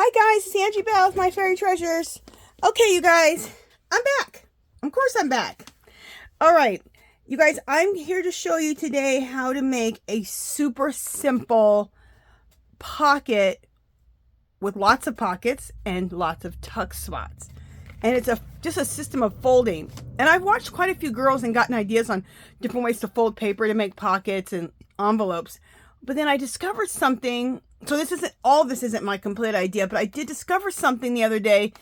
Hi guys, it's Angie Bell with My Fairy Treasures. Okay, you guys, I'm back. Of course I'm back. All right, you guys, I'm here to show you today how to make a super simple pocket with lots of pockets and lots of tuck spots. And it's just a system of folding. And I've watched quite a few girls and gotten ideas on different ways to fold paper to make pockets and envelopes. But then I discovered something. So all this isn't my complete idea, but I did discover something the other day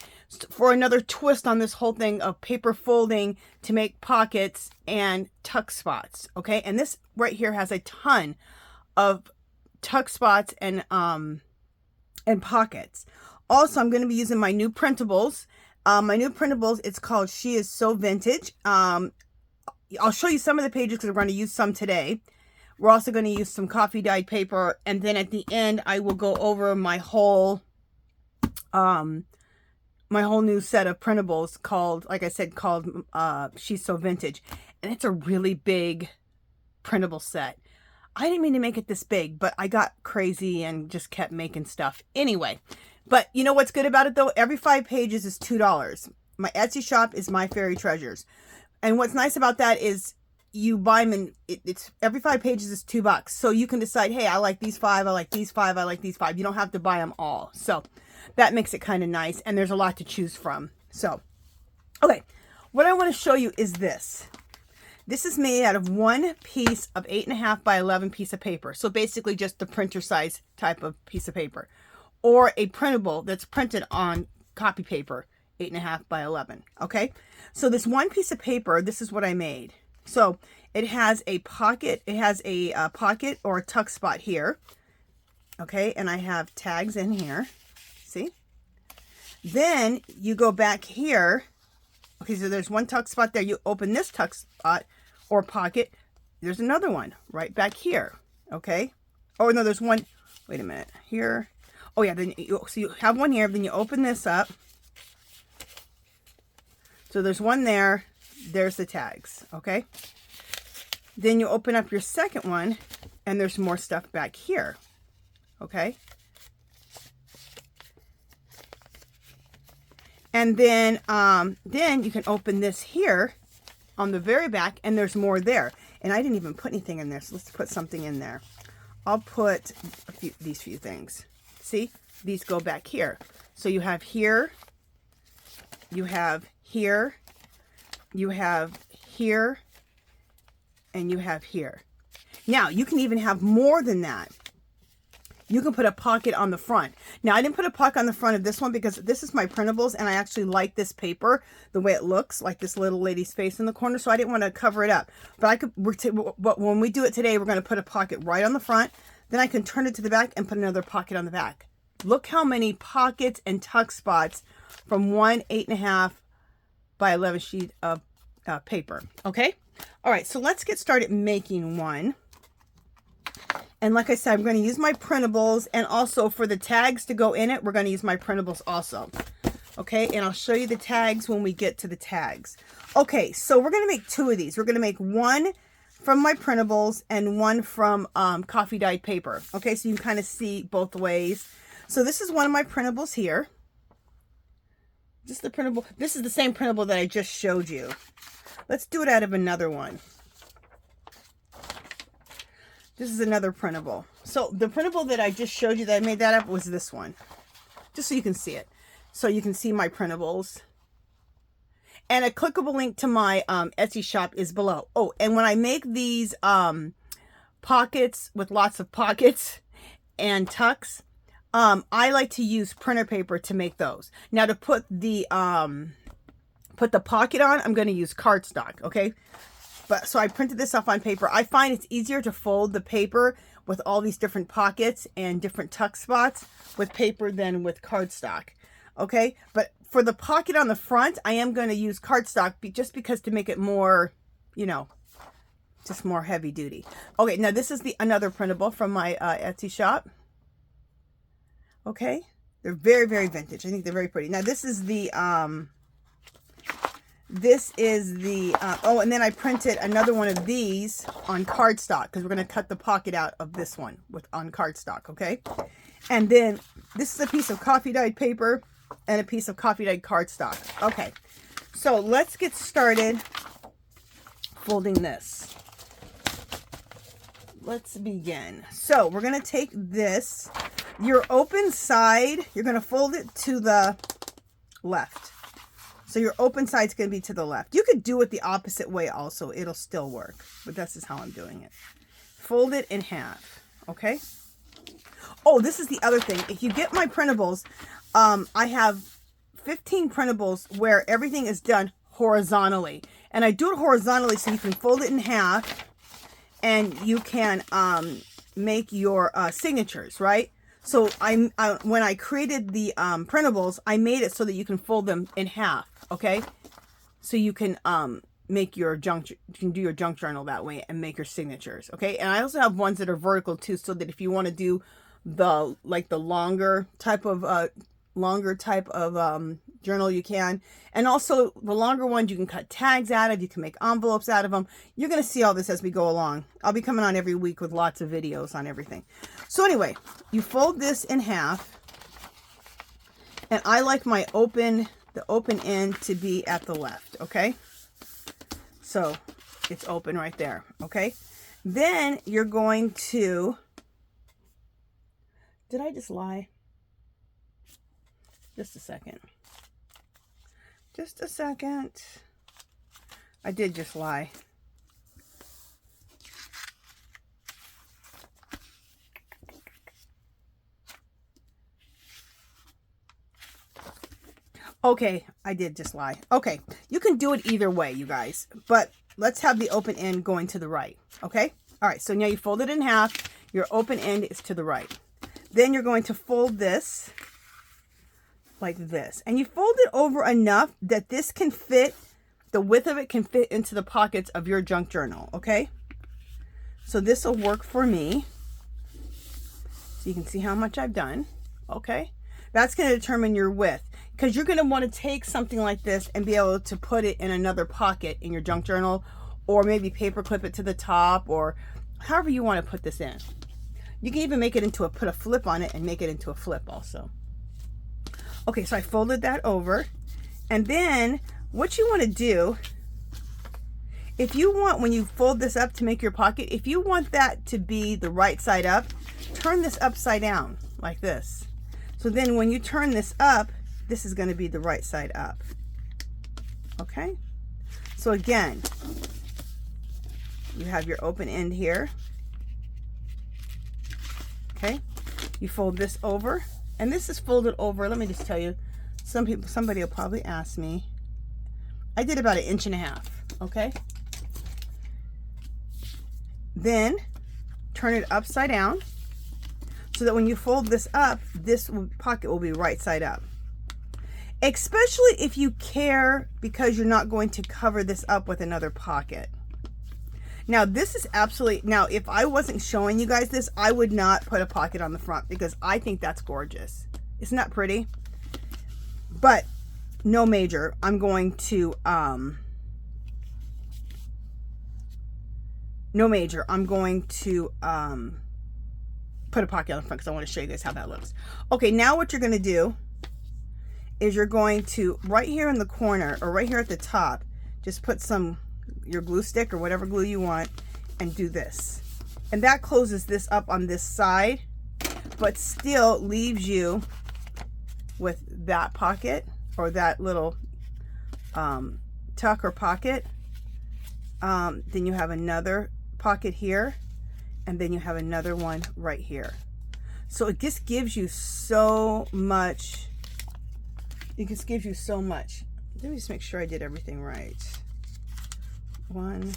for another twist on this whole thing of paper folding to make pockets and tuck spots. Okay, and this right here has a ton of tuck spots and pockets. Also, I'm going to be using my new printables. It's called She Is So Vintage. I'll show you some of the pages because we're going to use some today. We're also going to use some coffee dyed paper, and then at the end I will go over my whole new set of printables called, like I said, called She's So Vintage. And it's a really big printable set. I didn't mean to make it this big, but I got crazy and just kept making stuff. Anyway, but you know what's good about it though? Every 5 pages is $2. My Etsy shop is My Fairy Treasures. And what's nice about that is you buy them and it's every 5 pages is $2. So you can decide, hey, I like these 5, I like these 5, I like these 5. You don't have to buy them all. So that makes it kind of nice, and there's a lot to choose from. So, okay, what I want to show you is this. This is made out of one piece of 8.5 by 11 piece of paper. So basically just the printer size type of piece of paper, or a printable that's printed on copy paper, 8.5 by 11. Okay, so this one piece of paper, this is what I made. So it has a pocket, pocket or a tuck spot here. Okay, and I have tags in here. See? Then you go back here. Okay, so there's one tuck spot there. You open this tuck spot or pocket. There's another one right back here. Okay. Oh no, there's one. Wait a minute. Here. Oh yeah. So you have one here. Then you open this up. So there's one there. There's the tags. Okay. Then you open up your second one, and there's more stuff back here. Okay. And then you can open this here on the very back, and there's more there. And I didn't even put anything in there, so let's put something in there. I'll put these few things. See, these go back here. So you have here, you have here, you have here, and you have here. Now, you can even have more than that. You can put a pocket on the front. Now, I didn't put a pocket on the front of this one because this is my printables, and I actually like this paper, the way it looks, like this little lady's face in the corner, so I didn't want to cover it up. But but when we do it today, we're going to put a pocket right on the front. Then I can turn it to the back and put another pocket on the back. Look how many pockets and tuck spots from one 8.5 by 11 sheet of paper. Okay? All right, so let's get started making one. And like I said, I'm going to use my printables, and also for the tags to go in it, we're going to use my printables also. Okay, and I'll show you the tags when we get to the tags. Okay, so we're going to make 2 of these. We're going to make one from my printables and one from coffee dyed paper. Okay, so you can kind of see both ways. So this is one of my printables here. Just the printable. This is the same printable that I just showed you. Let's do it out of another one. This is another printable. So the printable that I just showed you that I made that up was this one. Just so you can see it. So you can see my printables. And a clickable link to my Etsy shop is below. Oh, and when I make these pockets with lots of pockets and tucks, I like to use printer paper to make those. Now to put the pocket on, I'm going to use cardstock, okay? But so I printed this off on paper. I find it's easier to fold the paper with all these different pockets and different tuck spots with paper than with cardstock. Okay, but for the pocket on the front, I am going to use cardstock just because to make it more, you know, just more heavy duty. Okay, now this is another printable from my Etsy shop. Okay, they're very, very vintage. I think they're very pretty. Now this is the oh, and then I printed another one of these on cardstock because we're going to cut the pocket out of this one on cardstock, okay? And then this is a piece of coffee dyed paper and a piece of coffee dyed cardstock. Okay, so let's get started folding this. Let's begin. So we're going to take this, your open side, you're going to fold it to the left. So your open side's going to be to the left. You could do it the opposite way also. It'll still work. But this is how I'm doing it. Fold it in half. Okay? Oh, this is the other thing. If you get my printables, I have 15 printables where everything is done horizontally. And I do it horizontally so you can fold it in half and you can make your signatures, right? So when I created the printables, I made it so that you can fold them in half, okay? So you can make your you can do your junk journal that way and make your signatures, okay? And I also have ones that are vertical too, so that if you want to do the longer type of journal, you can. And also the longer ones you can cut tags out of, you can make envelopes out of them. You're going to see all this as we go along. I'll be coming on every week with lots of videos on everything. So anyway, you fold this in half, and I like the open end to be at the left, okay? So it's open right there, okay? Then you're going to, did I just lie? Just a second. Just a second. I did just lie. Okay, I did just lie. Okay, you can do it either way, you guys. But let's have the open end going to the right, okay? All right, so now you fold it in half. Your open end is to the right. Then you're going to fold this like this. And you fold it over enough that this can fit, the width of it can fit into the pockets of your junk journal, okay? So this will work for me. So you can see how much I've done, okay? That's going to determine your width, because you're going to want to take something like this and be able to put it in another pocket in your junk journal, or maybe paper clip it to the top, or however you want to put this in. You can even make it into put a flip on it and make it into a flip also. Okay, so I folded that over, and then what you want to do, if you want, when you fold this up to make your pocket, if you want that to be the right side up, turn this upside down like this. So then when you turn this up, this is going to be the right side up. Okay? So again, you have your open end here. Okay? You fold this over, and this is folded over. Let me just tell you, somebody will probably ask me. I did about 1.5 inches, okay? Then turn it upside down so that when you fold this up, this pocket will be right side up. Especially if you care, because you're not going to cover this up with another pocket. Now this is absolutely, now if I wasn't showing you guys this, I would not put a pocket on the front, because I think that's gorgeous. Isn't that pretty? But no major. I'm going to, no major. I'm going to put a pocket on the front because I want to show you guys how that looks. Okay, now what you're going to do is you're going to, right here in the corner, or right here at the top, just put your glue stick or whatever glue you want, and do this. And that closes this up on this side, but still leaves you with that pocket, or that little tuck or pocket. Then you have another pocket here, and then you have another one right here. So it just gives you so much. It just gives you so much. Let me just make sure I did everything right. 1,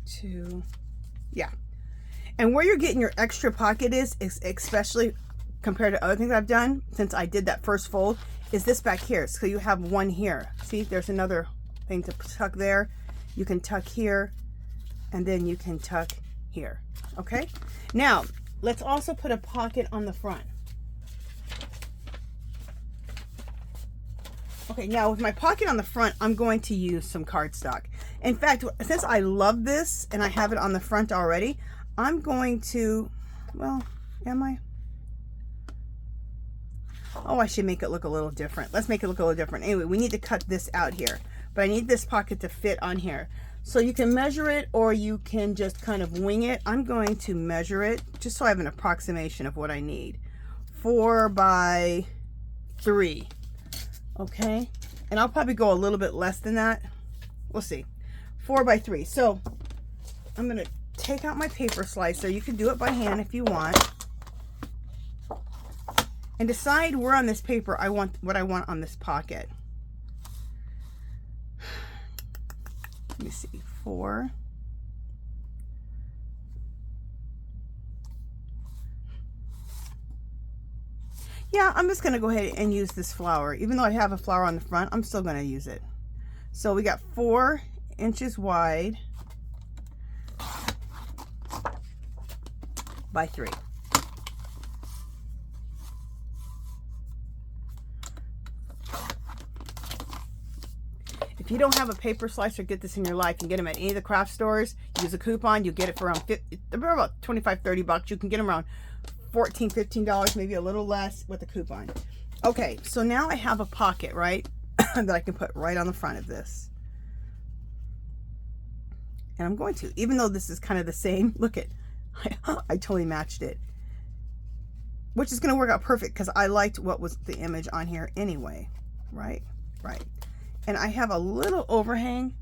2, yeah. And where you're getting your extra pocket is especially compared to other things I've done since I did that first fold, is this back here. So you have one here. See, there's another thing to tuck there. You can tuck here, and then you can tuck here. Okay, now let's also put a pocket on the front. Okay, now with my pocket on the front, I'm going to use some cardstock. In fact, since I love this and I have it on the front already, I'm going to, well, am I? Oh, I should make it look a little different. Let's make it look a little different. Anyway, we need to cut this out here, but I need this pocket to fit on here. So you can measure it or you can just kind of wing it. I'm going to measure it just so I have an approximation of what I need. 4 by 3. Okay. And I'll probably go a little bit less than that. We'll see. 4 by 3. So I'm going to take out my paper slicer. You can do it by hand if you want. And decide where on this paper I want what I want on this pocket. Let me see. 4. Yeah, I'm just going to go ahead and use this flower. Even though I have a flower on the front, I'm still going to use it. So we got 4 inches wide by 3. If you don't have a paper slicer, get this in your life. You can get them at any of the craft stores. Use a coupon. You get it for around about 25, 30 bucks. You can get them around $14, $15, maybe a little less with a coupon. Okay, so now I have a pocket, right, that I can put right on the front of this. And I'm going to, even though this is kind of the same, look at, I totally matched it. Which is going to work out perfect because I liked what was the image on here anyway, right? Right. And I have a little overhang,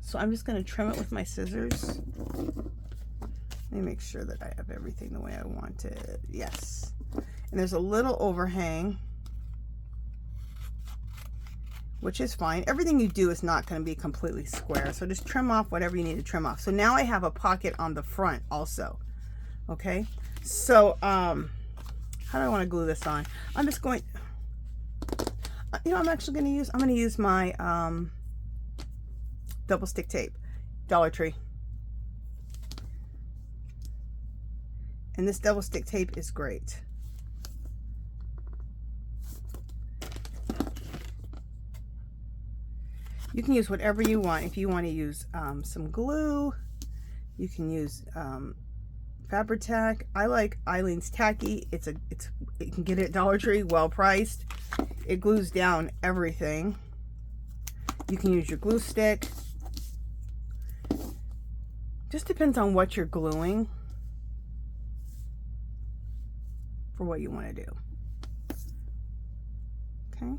so I'm just going to trim it with my scissors. Let me make sure that I have everything the way I want it. Yes. And there's a little overhang, which is fine. Everything you do is not going to be completely square, so just trim off whatever you need to trim off. So now I have a pocket on the front also. Okay. So, how do I want to glue this on? I'm just going... You know, I'm going to use my double stick tape, Dollar Tree. And this double stick tape is great. You can use whatever you want. If you want to use some glue, you can use Fabri-Tac. I like Eileen's Tacky. You can get it at Dollar Tree, well priced. It glues down everything. You can use your glue stick. Just depends on what you're gluing for what you want to do. Okay.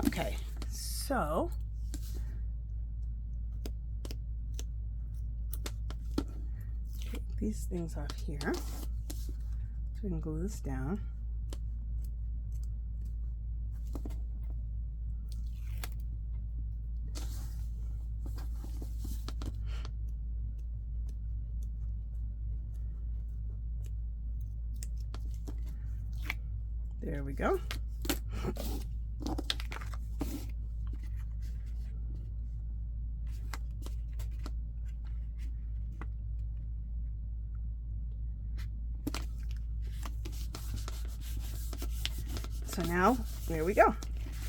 Okay, so take these things off here so we can glue this down. There we go. So now, there we go.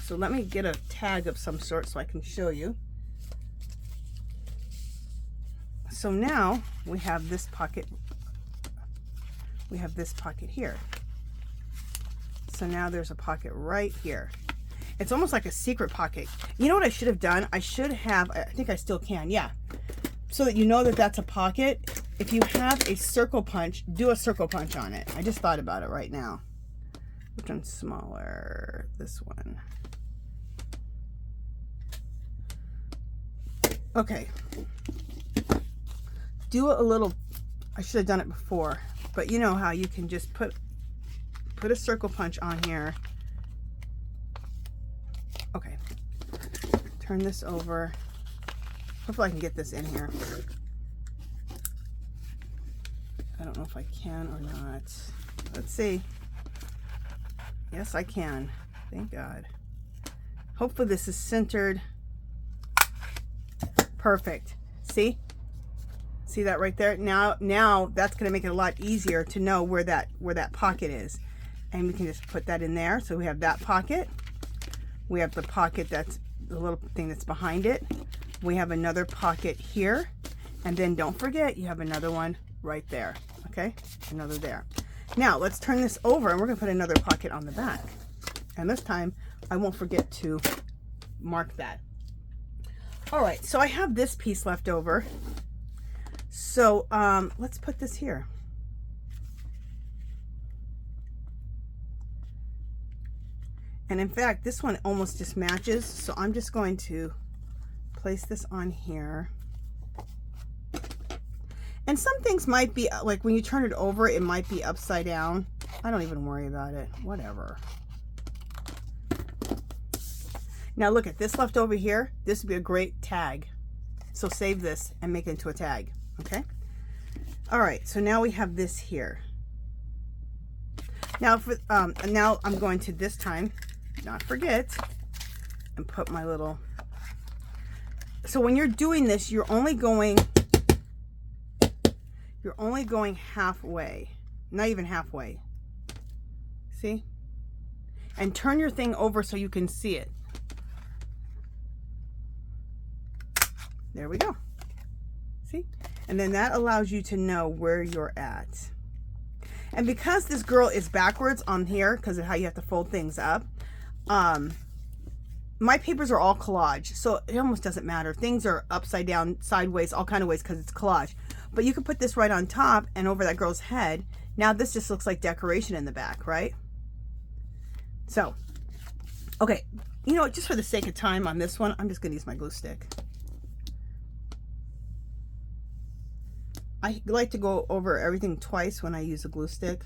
So let me get a tag of some sort so I can show you. So now we have this pocket. We have this pocket here. So now there's a pocket right here. It's almost like a secret pocket. You know what I should have done? I should have, I think I still can, yeah. So that you know that that's a pocket. If you have a circle punch, do a circle punch on it. I just thought about it right now. Which one's smaller? This one. Okay. Do a little, I should have done it before, but you know how you can just put a circle punch on here. Okay. Turn this over. Hopefully I can get this in here. I don't know if I can or not. Let's see. Yes, I can. Thank God. Hopefully this is centered. Perfect. See? See that right there? Now that's going to make it a lot easier to know where that pocket is. And we can just put that in there. So we have that pocket. We have the pocket that's the little thing that's behind it. We have another pocket here. And then don't forget, you have another one right there. Okay? Another there. Now, let's turn this over and we're going to put another pocket on the back. And this time, I won't forget to mark that. All right, so I have this piece left over. So let's put this here. And in fact, this one almost just matches. So I'm just going to place this on here. And some things might be, like when you turn it over, it might be upside down. I don't even worry about it. Whatever. Now look at this left over here. This would be a great tag. So save this and make it into a tag. Okay. All right. So now we have this here. Now now I'm going to this time not forget and put my little. So when you're doing this, you're only going halfway, not even halfway. See? And turn your thing over so you can see it. There we go. See? And then that allows you to know where you're at. And because this girl is backwards on here, because of how you have to fold things up, my papers are all collage, so it almost doesn't matter. Things are upside down, sideways, all kind of ways because it's collage. But you can put this right on top and over that girl's head. Now this just looks like decoration in the back, right? So, okay, you know what, just for the sake of time on this one, I'm just going to use my glue stick. I like to go over everything twice when I use a glue stick,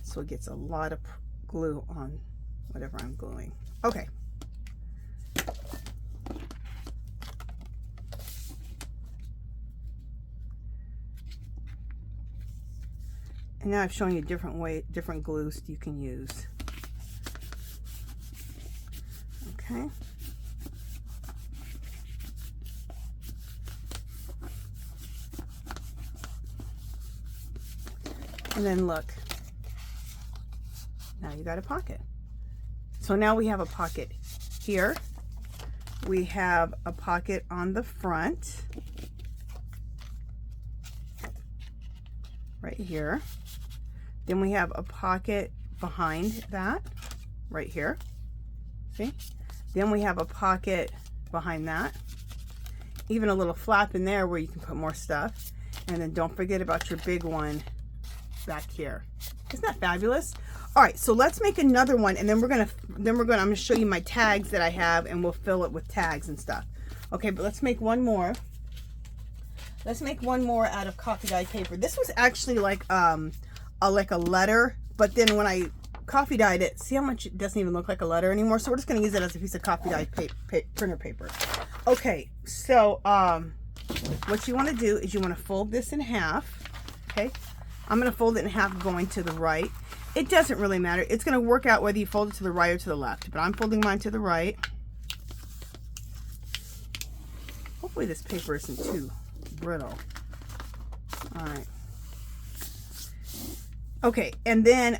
so it gets a lot of glue on whatever I'm gluing. Okay. And now I've shown you different glues you can use. Okay. And then look, now you got a pocket. So now we have a pocket here. We have a pocket on the front, right here. Then we have a pocket behind that, right here. See? Then we have a pocket behind that. Even a little flap in there where you can put more stuff. And then don't forget about your big one back here. Isn't that fabulous? All right, so let's make another one, and then I'm gonna show you my tags that I have, and we'll fill it with tags and stuff. Okay, but let's make one more. Let's make one more out of coffee dyed paper. This was actually like a letter, but then when I coffee dyed it, see how much it doesn't even look like a letter anymore. So we're just gonna use it as a piece of coffee dyed printer paper. Okay, so what you want to do is you want to fold this in half. Okay. I'm going to fold it in half going to the right. It doesn't really matter. It's going to work out whether you fold it to the right or to the left. But I'm folding mine to the right. Hopefully this paper isn't too brittle. All right. Okay, and then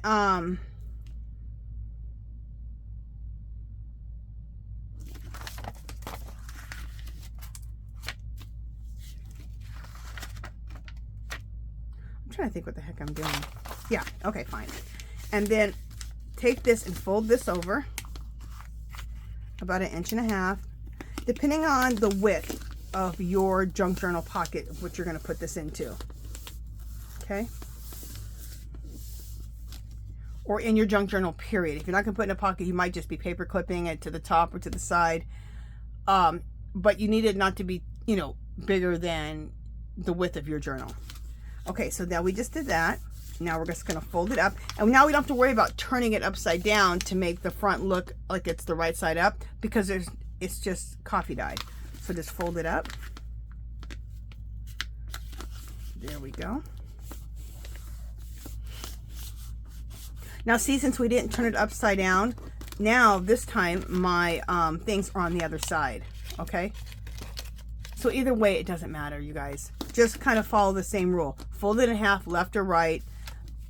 trying to think what the heck I'm doing. Yeah, okay, fine. And then take this and fold this over about 1.5 inches, depending on the width of your junk journal pocket of what you're going to put this into. Okay? Or in your junk journal, period. If you're not going to put it in a pocket, you might just be paper clipping it to the top or to the side. But you need it not to be, you know, bigger than the width of your journal. Okay, so now we just did that. Now we're just going to fold it up. And now we don't have to worry about turning it upside down to make the front look like it's the right side up, because it's just coffee dyed. So just fold it up. There we go. Now see, since we didn't turn it upside down, now this time my things are on the other side. Okay? So either way, it doesn't matter, you guys. Just kind of follow the same rule. Fold it in half, left or right.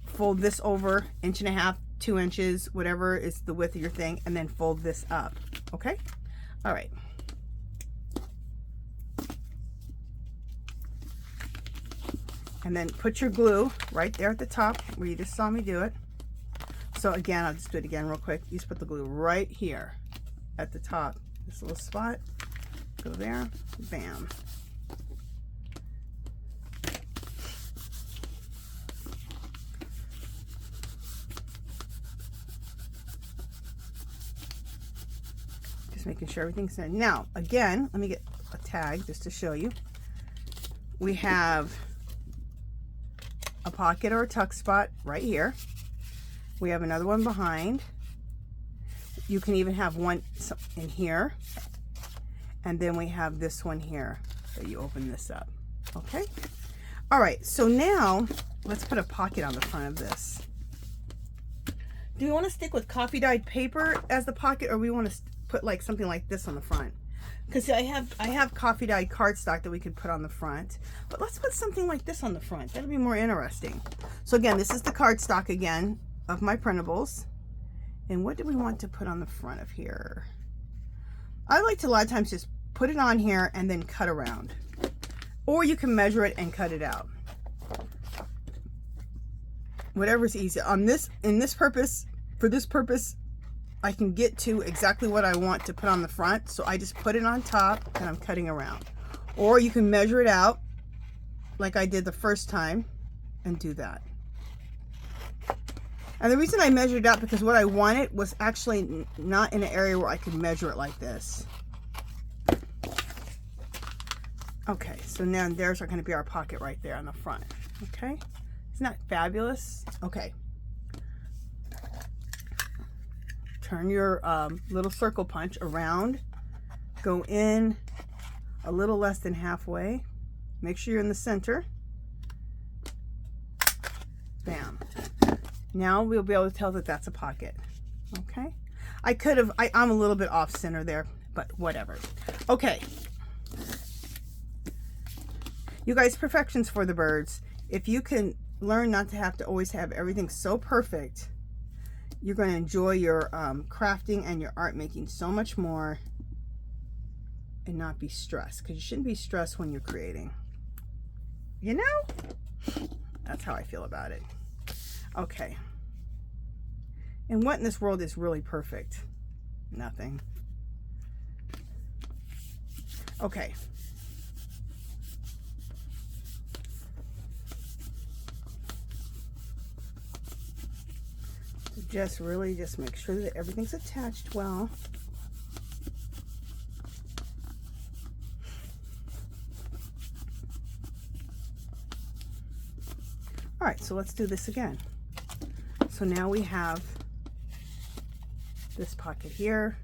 Fold this over, 1.5 inches, 2 inches, whatever is the width of your thing, and then fold this up. Okay? All right. And then put your glue right there at the top where you just saw me do it. So again, I'll just do it again real quick. You just put the glue right here at the top. This little spot. Go there. Bam. Just making sure everything's in. Now, again, let me get a tag just to show you. We have a pocket or a tuck spot right here. We have another one behind. You can even have one in here. And then we have this one here that you open this up. Okay? All right, so now let's put a pocket on the front of this. Do we want to stick with coffee dyed paper as the pocket, or we want to put like something like this on the front? Because I have coffee dyed cardstock that we could put on the front, but let's put something like this on the front. That'll be more interesting. So again, this is the cardstock again of my printables. And what do we want to put on the front of here? I like to a lot of times just put it on here and then cut around, or you can measure it and cut it out. Whatever's easy on this. For this purpose, I can get to exactly what I want to put on the front, so I just put it on top and I'm cutting around. Or you can measure it out like I did the first time and do that. And the reason I measured it out because what I wanted was actually not in an area where I could measure it like this. Okay, so now there's going to be our pocket right there on the front. Okay, isn't that fabulous? Okay. Turn your little circle punch around, go in a little less than halfway, make sure you're in the center, bam. Now we'll be able to tell that that's a pocket. Okay, I'm a little bit off center there, but whatever. Okay, you guys, perfection's for the birds. If you can learn not to have to always have everything so perfect, you're going to enjoy your crafting and your art making so much more and not be stressed, because you shouldn't be stressed when you're creating. You know? That's how I feel about it. Okay. And what in this world is really perfect? Nothing. Okay. Just really just make sure that everything's attached well. All right, so let's do this again. So now we have this pocket here,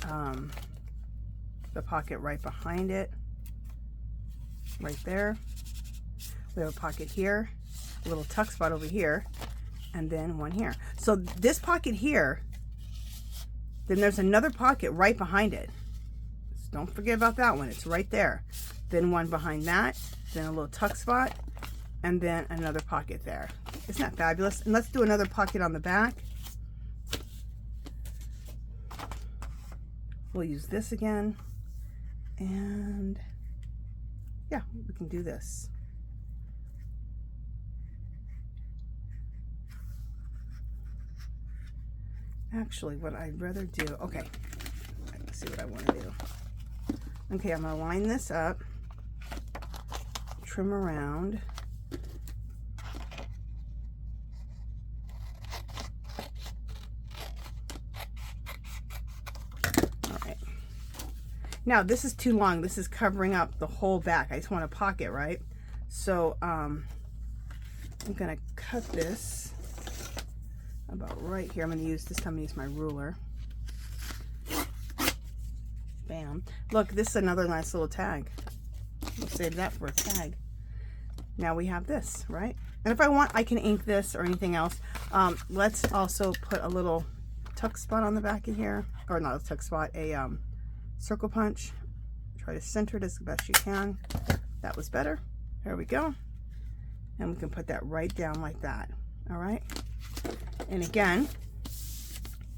the pocket right behind it, right there. We have a pocket here, a little tuck spot over here, and then one here. So this pocket here, then there's another pocket right behind it. So don't forget about that one. It's right there. Then one behind that, then a little tuck spot, and then another pocket there. Isn't that fabulous? And let's do another pocket on the back. We'll use this again. And yeah, we can do this. Actually, what I'd rather do, okay, let's see what I want to do. Okay, I'm going to line this up, trim around. All right. Now, this is too long. This is covering up the whole back. I just want a pocket, right? So, I'm going to cut this about right here. I'm going to use, this time I'm going to use my ruler. Bam. Look, this is another nice little tag. We'll save that for a tag. Now we have this, right? And if I want, I can ink this or anything else. Let's also put a little tuck spot on the back of here. Or not a tuck spot, a circle punch. Try to center it as best you can. That was better. There we go. And we can put that right down like that. All right. And again,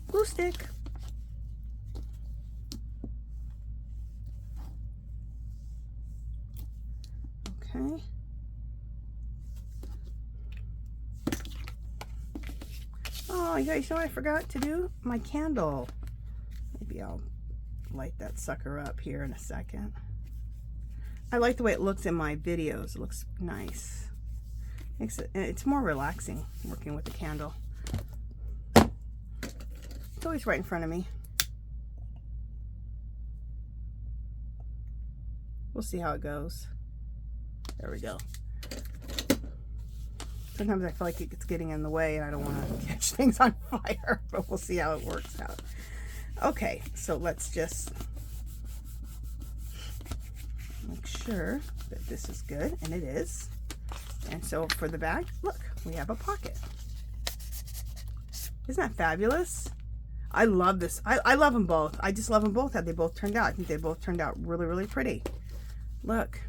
glue stick. Okay. Oh, you guys know what I forgot to do? My candle. Maybe I'll light that sucker up here in a second. I like the way it looks in my videos. It looks nice. It's more relaxing working with the candle. It's always right in front of me. We'll see how it goes. There we go. Sometimes I feel like it's getting in the way and I don't want to catch things on fire, but we'll see how it works out. Okay, so let's just make sure that this is good, and it is. And so for the back, look, we have a pocket. Isn't that fabulous? I love this. I love them both. I just love them both, how they both turned out. I think they both turned out really, really pretty. Look,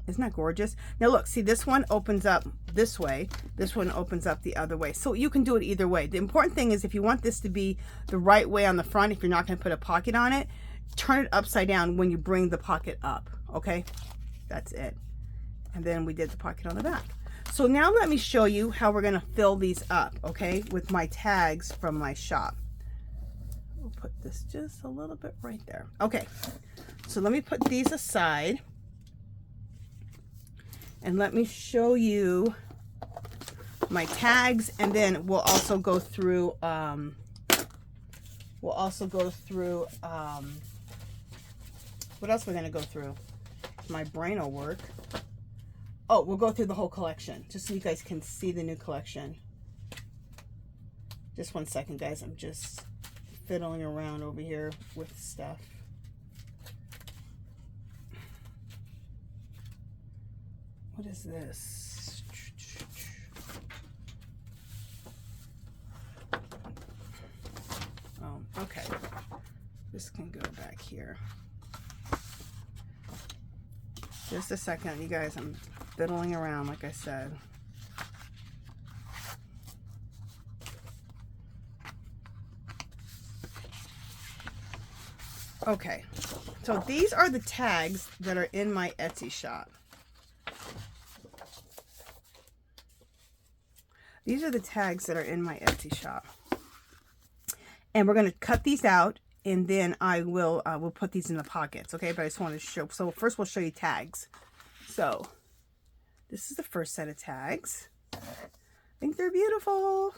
isn't that gorgeous? Now look, see, this one opens up this way. This one opens up the other way. So you can do it either way. The important thing is if you want this to be the right way on the front, if you're not going to put a pocket on it, turn it upside down when you bring the pocket up. Okay, that's it. And then we did the pocket on the back. So now let me show you how we're going to fill these up, okay, with my tags from my shop. We'll put this just a little bit right there. Okay, so let me put these aside. And let me show you my tags, and then we'll also go through, what else we're going to go through? My brain will work. Oh, we'll go through the whole collection, just so you guys can see the new collection. Just one second, guys. I'm just fiddling around over here with stuff. What is this? Oh, okay. This can go back here. Just a second, you guys. I'm fiddling around, like I said. Okay, so these are the tags that are in my Etsy shop. These are the tags that are in my Etsy shop. And we're going to cut these out, and then I will we'll put these in the pockets, okay? But I just want to show, so first we'll show you tags. So this is the first set of tags. I think they're beautiful.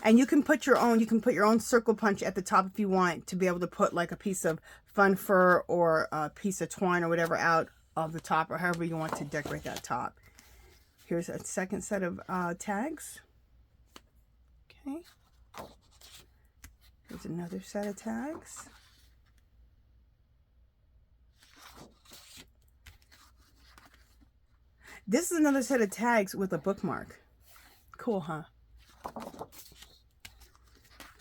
And you can put your own circle punch at the top if you want to be able to put like a piece of fun fur or a piece of twine or whatever out of the top, or however you want to decorate that top. Here's a second set of tags. Okay. Here's another set of tags. This is another set of tags with a bookmark. Cool, huh?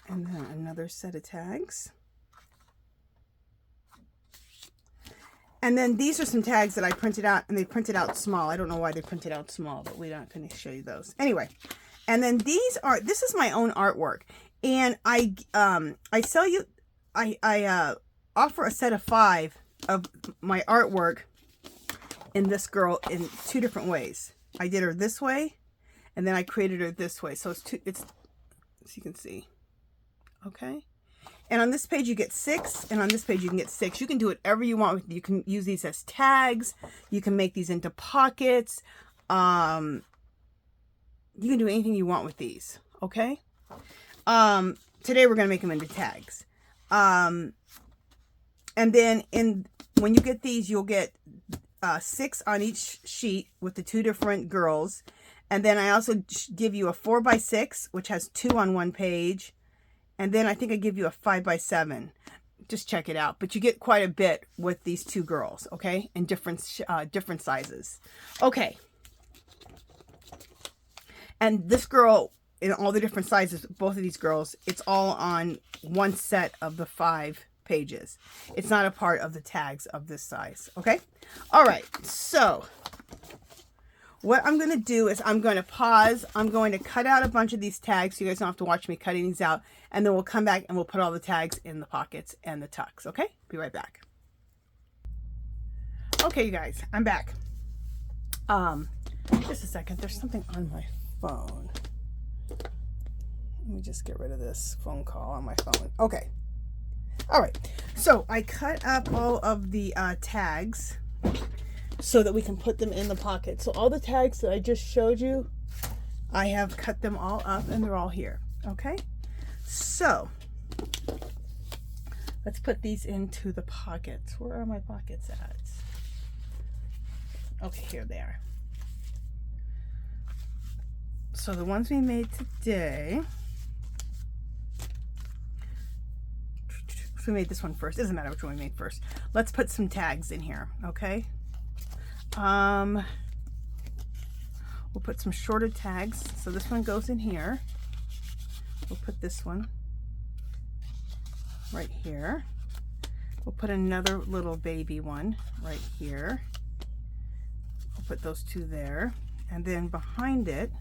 And then another set of tags. And then these are some tags that I printed out, and they printed out small. I don't know why they printed out small, but we're not going to show you those. Anyway, and then this is my own artwork. And I offer a set of 5 of my artwork in this girl in 2 different ways. I did her this way, and then I created her this way. So it's as you can see. Okay. And on this page you get 6, and on this page you can get 6. You can do whatever you want. You can use these as tags. You can make these into pockets. You can do anything you want with these. Okay. Today we're going to make them into tags. And then when you get these, you'll get 6 on each sheet with the 2 different girls. And then I also give you a 4x6, which has 2 on one page. And then I think I give you a 5x7. Just check it out. But you get quite a bit with these 2 girls, okay? In different sizes. Okay. And this girl, in all the different sizes, both of these girls, it's all on one set of the 5 pages. It's not a part of the tags of this size. Okay. All right. So what I'm going to do is I'm going to pause. I'm going to cut out a bunch of these tags so you guys don't have to watch me cutting these out. And then we'll come back and we'll put all the tags in the pockets and the tucks. Okay. Be right back. Okay, you guys, I'm back. Just a second. There's something on my phone. Let me just get rid of this phone call on my phone. Okay. All right. So I cut up all of the tags so that we can put them in the pocket. So all the tags that I just showed you, I have cut them all up and they're all here. Okay. So let's put these into the pockets. Where are my pockets at? Okay, here they are. So the ones we made today, so we made this one first. It doesn't matter which one we made first. Let's put some tags in here, okay? We'll put some shorter tags. So this one goes in here. We'll put this one right here. We'll put another little baby one right here. We'll put those two there. And then behind it,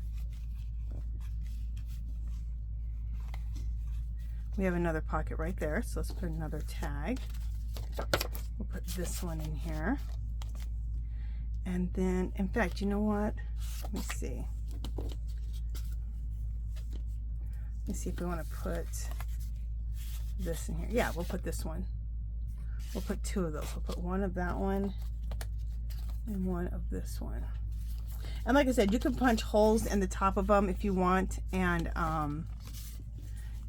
we have another pocket right there. So let's put another tag. We'll put this one in here. And then, in fact, you know what? Let me see. Let me see if we want to put this in here. Yeah, we'll put this one. We'll put two of those. We'll put one of that one and one of this one. And like I said, you can punch holes in the top of them if you want. And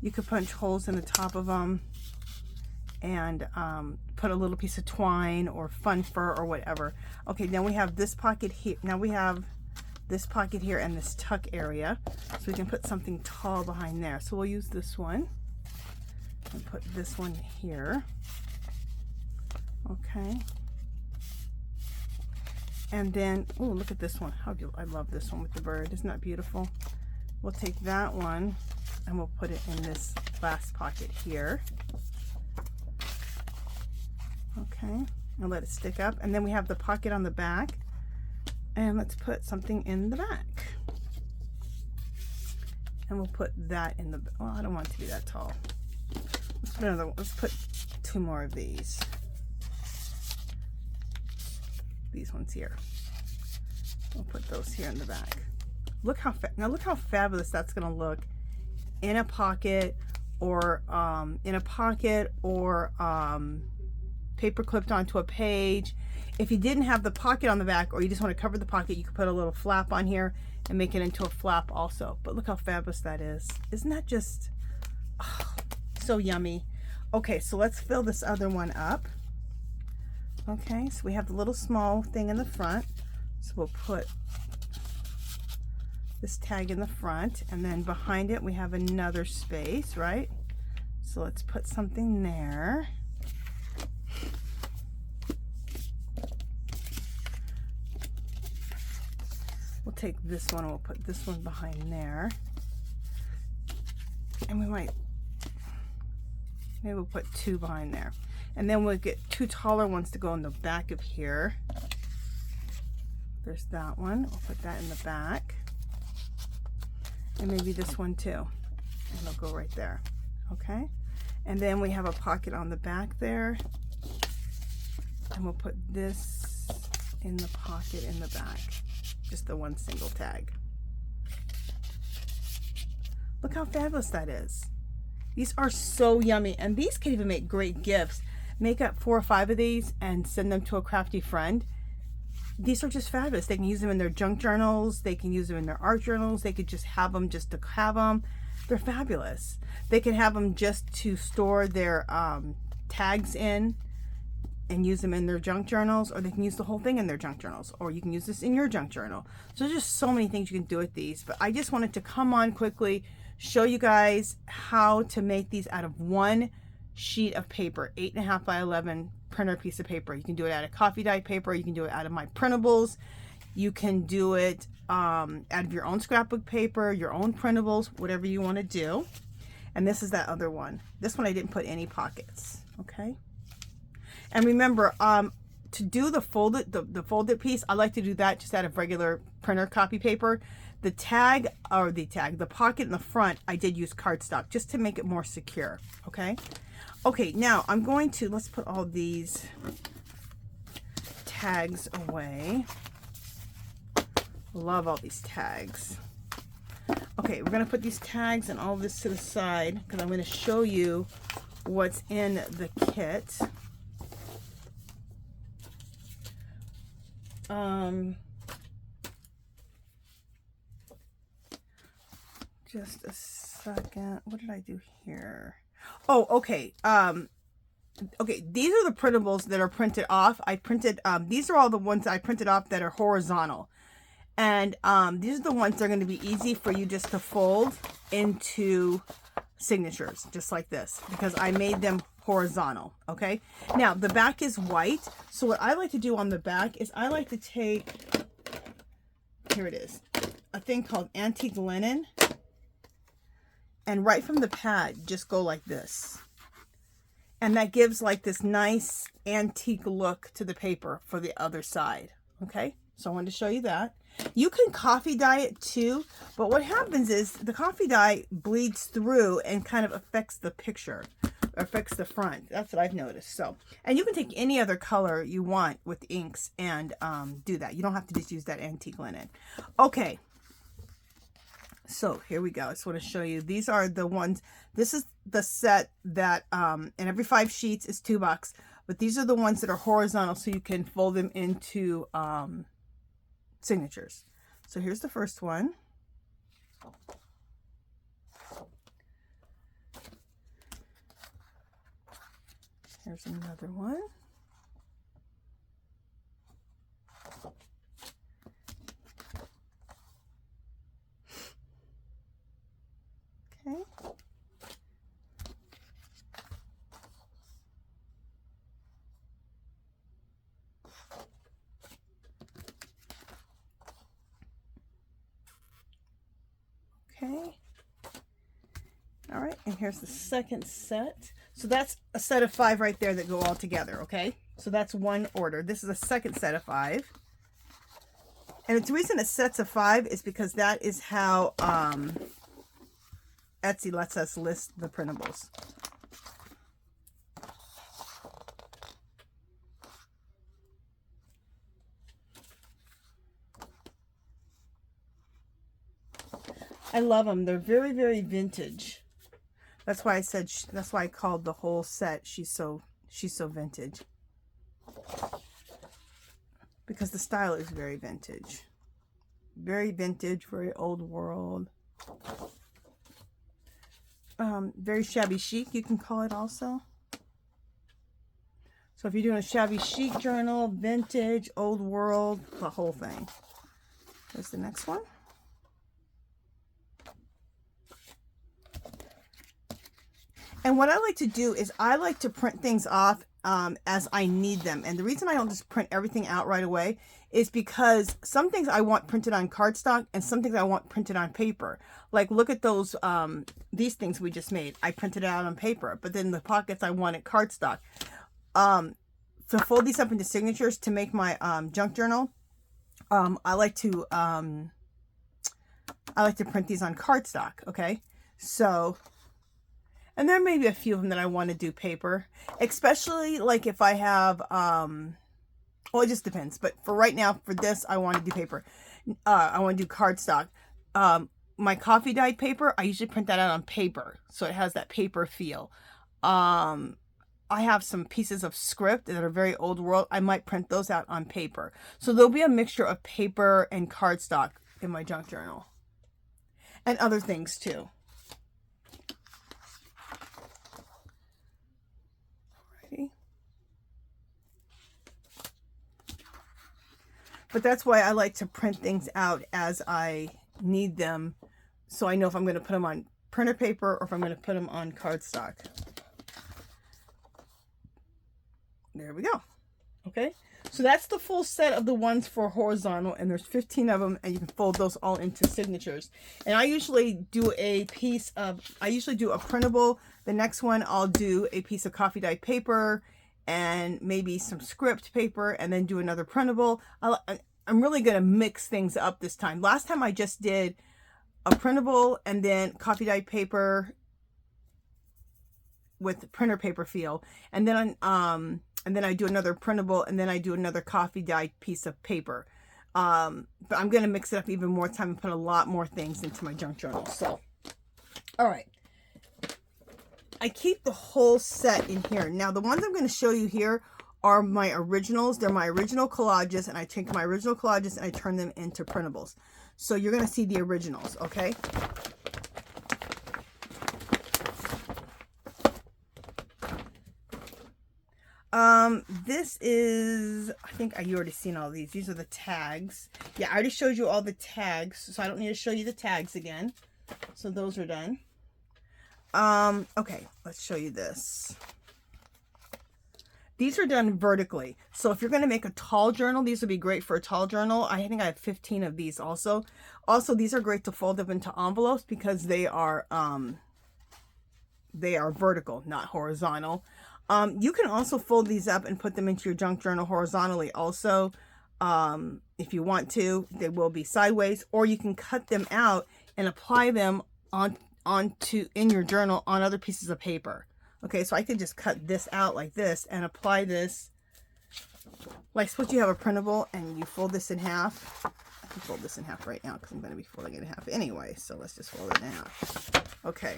you could punch holes in the top of them and put a little piece of twine or fun fur or whatever. Okay, now we have this pocket here. Now we have this pocket here and this tuck area. So we can put something tall behind there. So we'll use this one and put this one here. Okay. And then, oh, look at this one. How do I love this one with the bird. Isn't that beautiful? We'll take that one and we'll put it in this last pocket here. Okay, and let it stick up. And then we have the pocket on the back. And let's put something in the back. And we'll put that in the, oh, I don't want it to be that tall. Let's put another one. Let's put two more of these. These ones here. We'll put those here in the back. Look how now look how fabulous that's going to look in a pocket or paper clipped onto a page. If you didn't have the pocket on the back or you just want to cover the pocket, you could put a little flap on here and make it into a flap also. But look how fabulous that is. Isn't that just so yummy? Okay, so let's fill this other one up. Okay, so we have the little small thing in the front. So we'll put this tag in the front, and then behind it we have another space, right? So let's put something there. We'll take this one and we'll put this one behind there. And we might, maybe we'll put two behind there. And then we'll get two taller ones to go in the back of here. There's that one. We'll put that in the back. And maybe this one too. And they'll go right there. Okay? And then we have a pocket on the back there. And we'll put this in the pocket in the back. Just the one single tag. Look how fabulous that is. These are so yummy. And these can even make great gifts. Make up 4 or 5 of these and send them to a crafty friend. These are just fabulous. They can use them in their junk journals. They can use them in their art journals. They could just have them just to have them. They're fabulous. They can have them just to store their tags in and use them in their junk journals, or they can use the whole thing in their junk journals, or you can use this in your junk journal. So there's just so many things you can do with these. But I just wanted to come on quickly, show you guys how to make these out of one sheet of paper, 8.5 by 11 printer piece of paper. You can do it out of coffee dye paper. You can do it out of my printables. You can do it out of your own scrapbook paper, your own printables, whatever you want to do. And this is that other one. This one I didn't put any pockets. okay? And remember, to do the folded piece, I like to do that just out of regular printer copy paper. The pocket in the front, I did use cardstock just to make it more secure, okay? Okay, now I'm going to, let's put all these tags away. Love all these tags. Okay, we're going to put these tags and all this to the side because I'm going to show you what's in the kit. Just a second. What did I do here? Oh, okay. Okay, these are the printables that are printed off. I printed, these are all the ones I printed off that are horizontal. And these are the ones that are going to be easy for you just to fold into signatures, just like this, because I made them horizontal, okay? Now, the back is white, so what I like to do on the back is I like to take, here it is, a thing called antique linen, and right from the pad, just go like this. And that gives like this nice antique look to the paper for the other side, okay? So I wanted to show you that. You can coffee dye it too, but what happens is the coffee dye bleeds through and kind of affects the picture, affects the front. That's what I've noticed. So, and you can take any other color you want with inks and do that. You don't have to just use that antique linen. Okay. So here we go. I just want to show you. These are the ones. This is the set that, and every 5 sheets is $2. But these are the ones that are horizontal, so you can fold them into signatures. So here's the first one. Here's another one. Okay. Okay. All right, and here's the second set. So that's a set of 5 right there that go all together, okay? So that's one order. This is a second set of 5. And the reason it's sets of 5 is because that is how Etsy lets us list the printables. I love them. They're very, very vintage. That's why I said, that's why I called the whole set, she's so vintage. Because the style is very vintage. Very vintage, very old world. Very shabby chic, you can call it also. So if you're doing a shabby chic journal, vintage, old world, the whole thing. Here's the next one. And what I like to do is I like to print things off as I need them. And the reason I don't just print everything out right away is because some things I want printed on cardstock and some things I want printed on paper. Like look at those, these things we just made. I printed it out on paper, but then the pockets I wanted cardstock. To fold these up into signatures to make my junk journal, I like to print these on cardstock, okay? So, and there may be a few of them that I want to do paper, especially like if I have, well, it just depends. But for right now, for this, I want to do paper. I want to do cardstock. My coffee dyed paper, I usually print that out on paper. So it has that paper feel. I have some pieces of script that are very old world. I might print those out on paper. So there'll be a mixture of paper and cardstock in my junk journal. And other things too. But that's why I like to print things out as I need them, so I know if I'm going to put them on printer paper or if I'm going to put them on cardstock. There we go. Okay, So that's the full set of the ones for horizontal, and there's 15 of them, and you can fold those all into signatures. And I usually do a printable. The next one I'll do a piece of coffee dye paper and maybe some script paper, and then do another printable. I'm really going to mix things up this time. Last time I just did a printable and then coffee dye paper with printer paper feel, and then I do another printable, and then I do another coffee dye piece of paper. But I'm going to mix it up even more time and put a lot more things into my junk journal. So, all right. I keep the whole set in here. Now, the ones I'm going to show you here are my originals. They're my original collages, and I take my original collages and I turn them into printables. So you're going to see the originals, okay? This is, I think you already seen all these. These are the tags. Yeah, I already showed you all the tags, so I don't need to show you the tags again. So those are done. Okay, let's show you this. These are done vertically. So if you're going to make a tall journal, these would be great for a tall journal. I think I have 15 of these also. Also, these are great to fold up into envelopes because they are vertical, not horizontal. You can also fold these up and put them into your junk journal horizontally also. If you want to, they will be sideways, or you can cut them out and apply them in your journal on other pieces of paper. Okay, so I could just cut this out like this and apply this. Like, suppose you have a printable and you fold this in half. I can fold this in half right now because I'm going to be folding it in half anyway. So let's just fold it in half. Okay.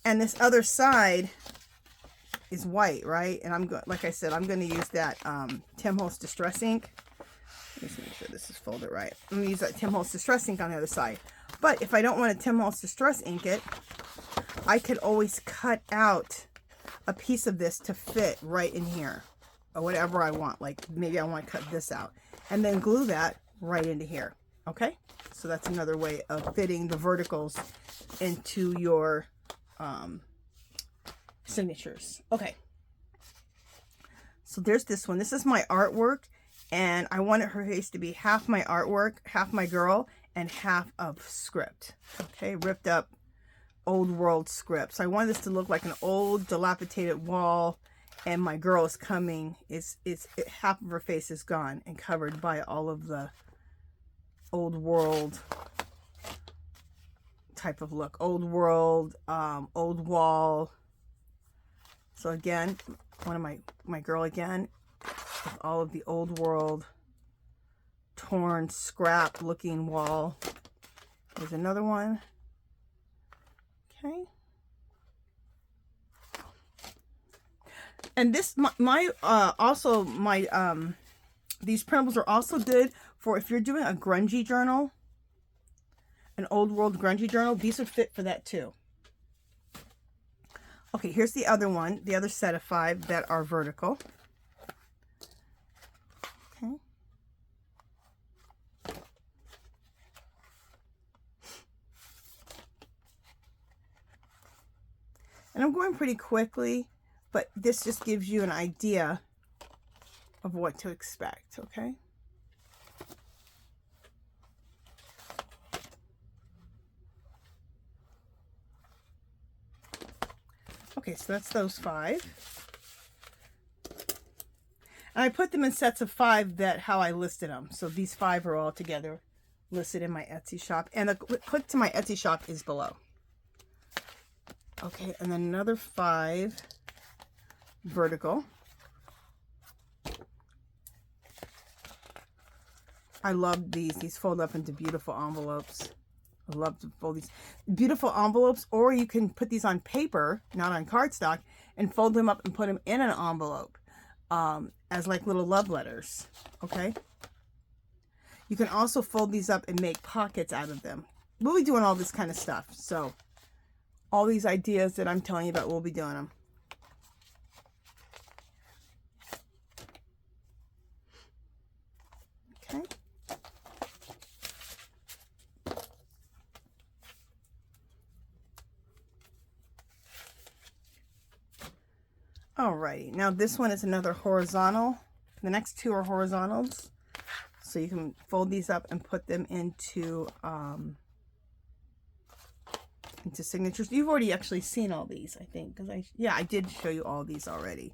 And this other side is white, right? And I'm going, like I said, I'm going to use that Tim Holtz Distress ink. Let me make sure this is folded right. I'm going to use that Tim Holtz Distress ink on the other side. But if I don't want a Tim Holtz Distress ink it, I could always cut out a piece of this to fit right in here, or whatever I want. Like maybe I want to cut this out and then glue that right into here. Okay, so that's another way of fitting the verticals into your signatures. Okay, so there's this one. This is my artwork, and I wanted her face to be half my artwork, half my girl, and half of script. Okay, ripped up old world script. So I wanted this to look like an old dilapidated wall, and my girl is coming. Half of her face is gone and covered by all of the old world type of look. Old world, old wall. So again, one of my girl again with all of the old world torn scrap looking wall. There's another one. Okay. And this these printables are also good for if you're doing a grungy journal, an old world grungy journal. These would fit for that too. Okay, here's the other one, the other set of 5 that are vertical. Okay. And I'm going pretty quickly, but this just gives you an idea of what to expect, okay? Okay, so that's those 5. And I put them in sets of 5 how I listed them. So these 5 are all together listed in my Etsy shop. And the click to my Etsy shop is below. Okay, and then another 5 vertical. I love these. These fold up into beautiful envelopes. I love to fold these beautiful envelopes, or you can put these on paper, not on cardstock, and fold them up and put them in an envelope as like little love letters. Okay. You can also fold these up and make pockets out of them. We'll be doing all this kind of stuff. So all these ideas that I'm telling you about, we'll be doing them. Okay. Alrighty, now this one is another horizontal The next two are horizontals. So you can fold these up and put them into signatures. You've already actually seen all these, I think, because I did show you all these already.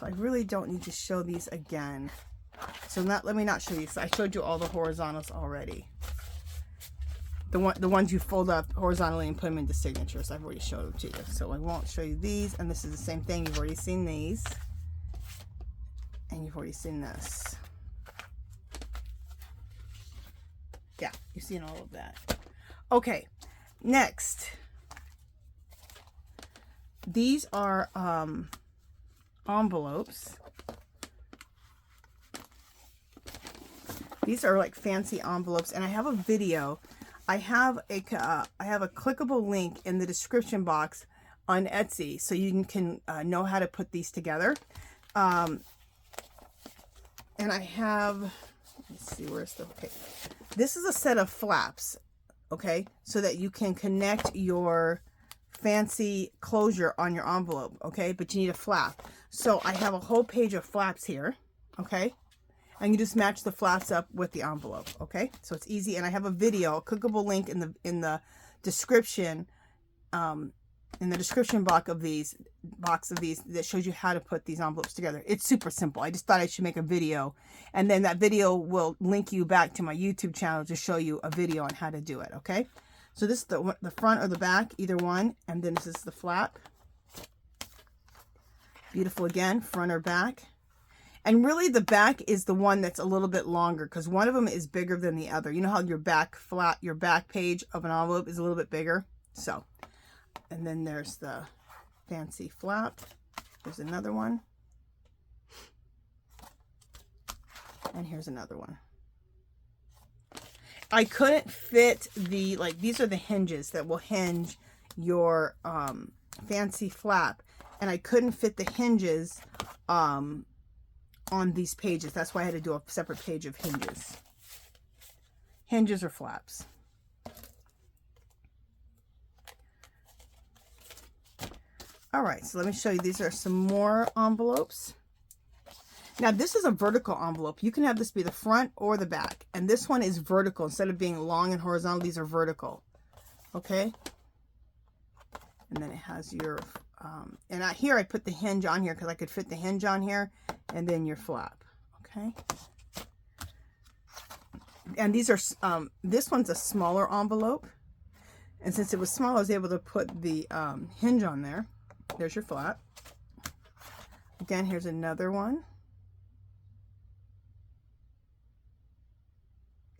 So I really don't need to show these again. So let me not show you. So I showed you all the horizontals already. The ones you fold up horizontally and put them into signatures. I've already showed them to you. So I won't show you these. And this is the same thing. You've already seen these. And you've already seen this. Yeah, you've seen all of that. Okay, next. These are envelopes. These are like fancy envelopes, and I have a video. I have a clickable link in the description box on Etsy, so you can know how to put these together. And I have, let's see, where's the, okay. This is a set of flaps, okay, so that you can connect your fancy closure on your envelope, okay, but you need a flap. So I have a whole page of flaps here, okay, and you just match the flaps up with the envelope, okay, so it's easy. And I have a video, a clickable link in the description, box of these that shows you how to put these envelopes together. It's super simple. I just thought I should make a video, and then that video will link you back to my YouTube channel to show you a video on how to do it. Okay, so this is the front or the back, either one, and then this is the flap. Beautiful again, front or back. And really the back is the one that's a little bit longer, because one of them is bigger than the other. You know how your back page of an envelope is a little bit bigger? So, and then there's the fancy flap. There's another one. And here's another one. I couldn't fit the, like, these are the hinges that will hinge your fancy flap. And I couldn't fit the hinges on these pages. That's why I had to do a separate page of hinges. Hinges or flaps. All right, so let me show you. These are some more envelopes. Now, this is a vertical envelope. You can have this be the front or the back. And this one is vertical. Instead of being long and horizontal, these are vertical. Okay? And then it has your, here I put the hinge on here because I could fit the hinge on here. And then your flap. Okay? And these are, this one's a smaller envelope. And since it was small, I was able to put the hinge on there. There's your flap. Again, here's another one.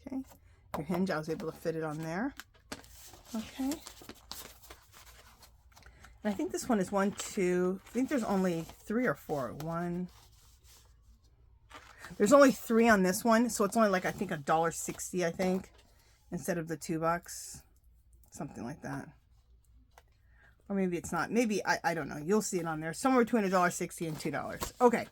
Okay, your hinge, I was able to fit it on there. Okay. And I think this one is 1, 2, I think there's only 3 or 4. There's only 3 on this one, so it's only like, I think $1.60, I think, instead of the $2, something like that. Or maybe it's not. Maybe, I don't know. You'll see it on there. Somewhere between $1.60 and $2. Okay.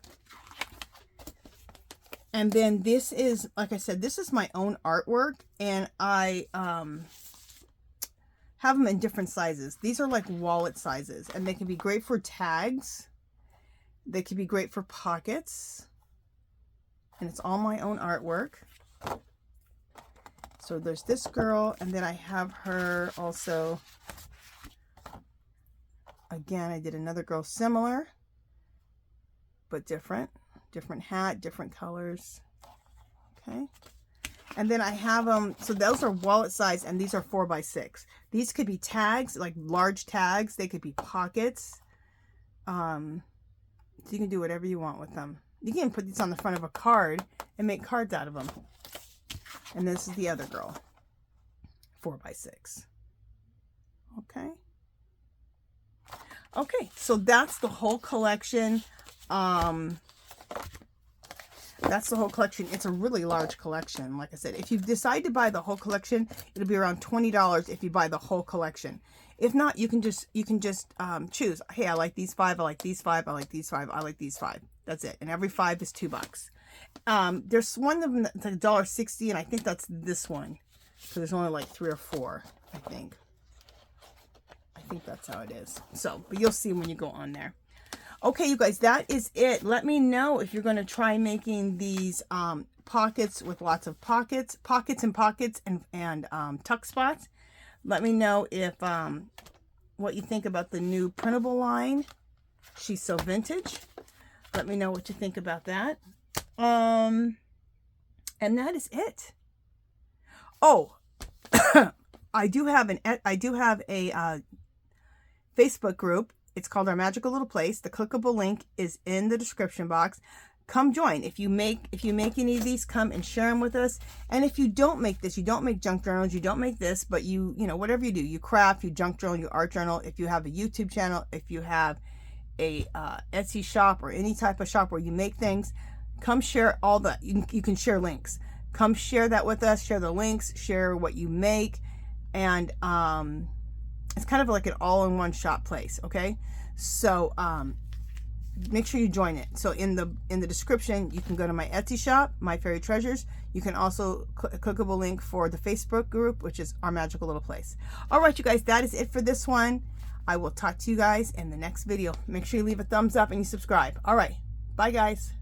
And then this is, like I said, this is my own artwork. And I have them in different sizes. These are like wallet sizes. And they can be great for tags. They can be great for pockets. And it's all my own artwork. So there's this girl. And then I have her also... Again, I did another girl similar, but different. Different hat, different colors. Okay. And then I have them, so those are wallet size, and these are 4x6. These could be tags, like large tags. They could be pockets. So you can do whatever you want with them. You can put these on the front of a card and make cards out of them. And this is the other girl. 4x6. Okay. Okay, so that's the whole collection. That's the whole collection. It's a really large collection. Like I said, if you decide to buy the whole collection, it'll be around $20 if you buy the whole collection. If not, you can just choose. Hey, I like these 5. I like these 5. I like these 5. I like these 5. That's it. And every 5 is $2. There's one of them that's like $1.60, and I think that's this one. So there's only like 3 or 4, I think. I think that's how it is. So, but you'll see when you go on there. Okay, you guys, that is it. Let me know if you're going to try making these pockets with lots of pockets and tuck spots. Let me know if what you think about the new printable line. She's so vintage. Let me know what you think about that. And that is it. Oh, I do have a Facebook group. It's called Our Magical Little Place. The clickable link is in the description box. Come join. If you make any of these, come and share them with us. And if you don't make this, you don't make junk journals, you don't make this, but you know, whatever you do, you craft, you junk journal, you art journal, if you have a YouTube channel, if you have a Etsy shop or any type of shop where you make things, come share all the, you can share links. Come share that with us, share the links, share what you make, and it's kind of like an all-in-one shop place, okay? So make sure you join it. So in the description, you can go to my Etsy shop, My Fairy Treasures. You can also clickable link for the Facebook group, which is Our Magical Little Place. All right, you guys, that is it for this one. I will talk to you guys in the next video. Make sure you leave a thumbs up and you subscribe. All right, bye guys.